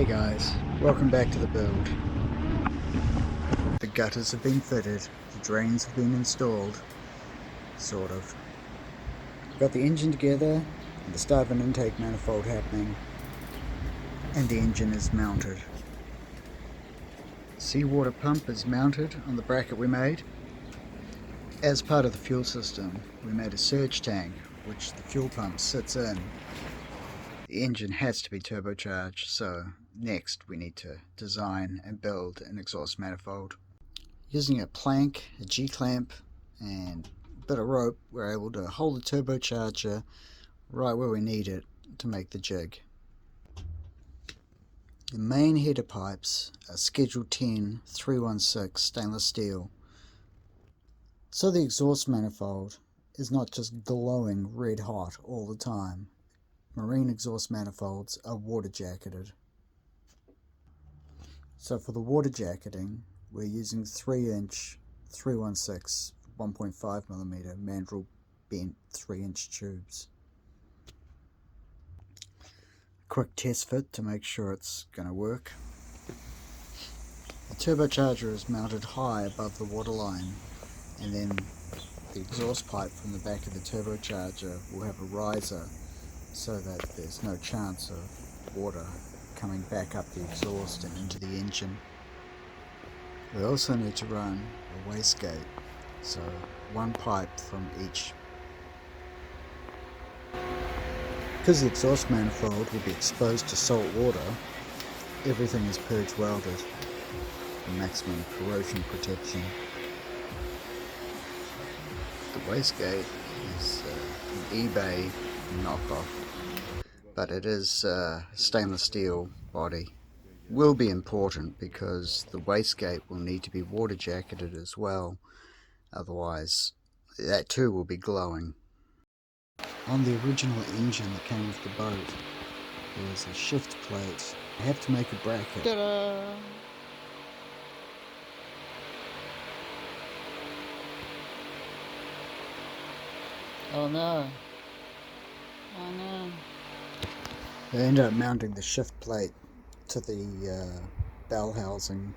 Hey guys, welcome back to the build. The gutters have been fitted, the drains have been installed, sort of. Got the engine together, and the start of an intake manifold happening, and the engine is mounted. Seawater pump is mounted on the bracket we made. As part of the fuel system, we made a surge tank, which the fuel pump sits in. The engine has to be turbocharged, so next we need to design and build an exhaust manifold. Using a plank, a G-clamp and a bit of rope, we're able to hold the turbocharger right where we need it to make the jig. The main header pipes are Schedule 10 316 stainless steel, so the exhaust manifold is not just glowing red hot all the time. Marine exhaust manifolds are water jacketed. So for the water jacketing, we're using 3-inch 316 1.5mm mandrel bent 3-inch tubes. Quick test fit to make sure it's going to work. The turbocharger is mounted high above the water line, and then the exhaust pipe from the back of the turbocharger will have a riser so that there's no chance of water coming back up the exhaust and into the engine. We also need to run a wastegate, so one pipe from each. Because the exhaust manifold will be exposed to salt water, everything is purge welded for maximum corrosion protection. The wastegate is an eBay knockoff, but it is stainless steel body. Will be important because the wastegate will need to be water jacketed as well, otherwise that too will be glowing. On the original engine that came with the boat, there is a shift plate. I have to make a bracket. Ta-da! Oh no! Oh no! I ended up mounting the shift plate to the bell housing.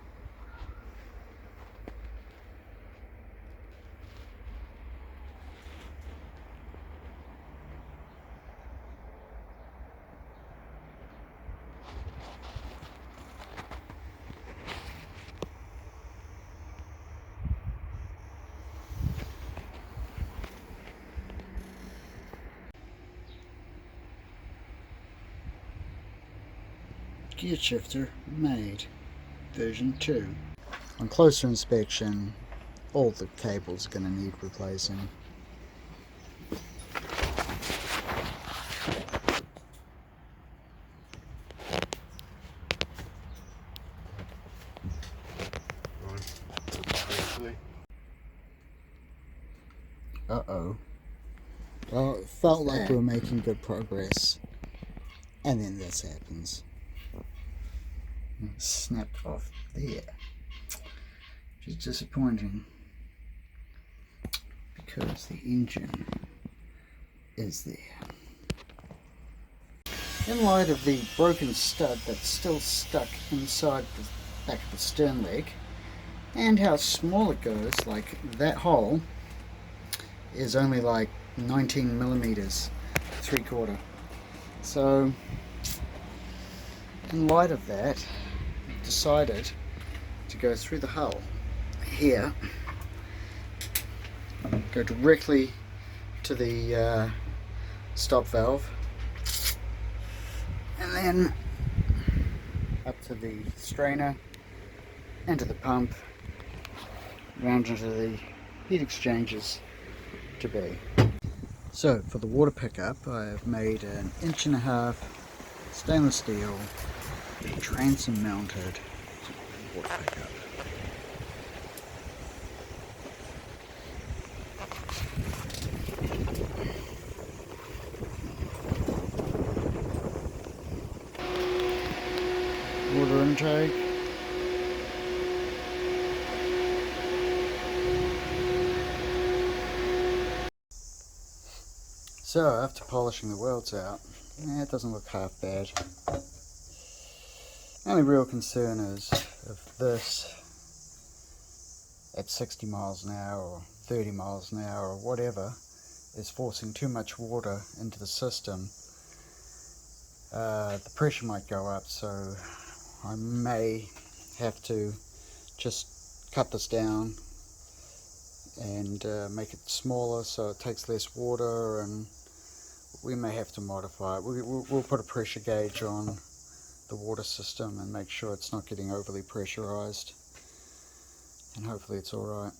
Gear shifter made, version 2. On closer inspection, all the cables are going to need replacing. Uh-oh. Well, it felt like we were making good progress, and then this happens. It snapped off there, which is disappointing because the engine is there. In light of the broken stud that's still stuck inside the back of the stern leg, and how small it goes, like that hole is only like 19mm 3/4. So in light of that, I've decided to go through the hull here, go directly to the stop valve, and then up to the strainer, into the pump, round into the heat exchangers to be. So for the water pickup, I have made an 1.5 inch stainless steel transom mounted water pickup. Water intake. So after polishing the welds out, it doesn't look half bad. Only real concern is if this at 60 miles an hour or 30 miles an hour or whatever is forcing too much water into the system, the pressure might go up, so I may have to just cut this down and make it smaller so it takes less water, and we may have to modify it. We'll put a pressure gauge on the water system and make sure it's not getting overly pressurized, and hopefully it's alright.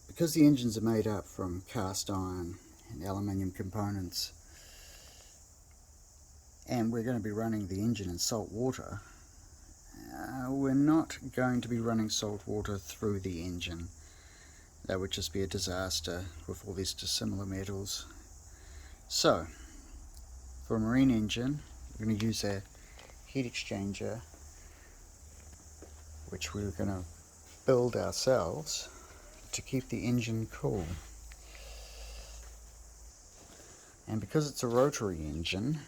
Because the engines are made up from cast iron and aluminium components, and we're going to be running the engine in salt water, we're not going to be running salt water through the engine. That would just be a disaster with all these dissimilar metals. So, for a marine engine, we're going to use a heat exchanger, which we're going to build ourselves to keep the engine cool. And because it's a rotary engine,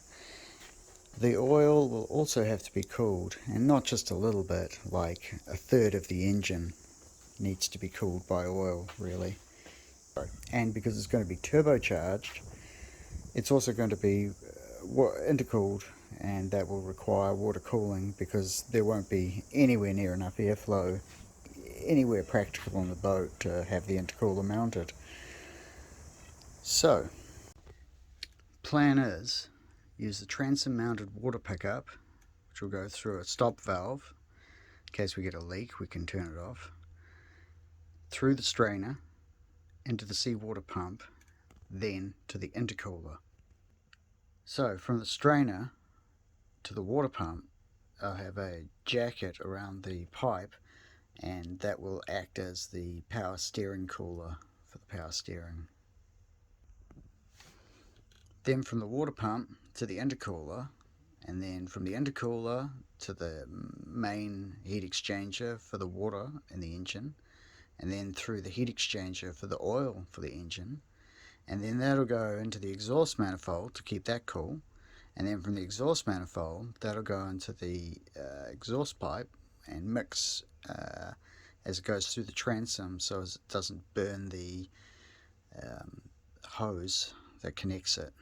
the oil will also have to be cooled, and not just a little bit, like a third of the engine needs to be cooled by oil, really. And because it's going to be turbocharged, it's also going to be intercooled, and that will require water cooling because there won't be anywhere near enough airflow anywhere practical on the boat to have the intercooler mounted. So, plan is use the transom mounted water pickup, which will go through a stop valve. In case we get a leak, we can turn it off, through the strainer into the seawater pump, then to the intercooler. So from the strainer to the water pump, I'll have a jacket around the pipe, and that will act as the power steering cooler for the power steering. Then from the water pump to the intercooler, and then from the intercooler to the main heat exchanger for the water in the engine, and then through the heat exchanger for the oil for the engine, and then that'll go into the exhaust manifold to keep that cool, and then from the exhaust manifold that'll go into the exhaust pipe and mix as it goes through the transom so as it doesn't burn the hose that connects it.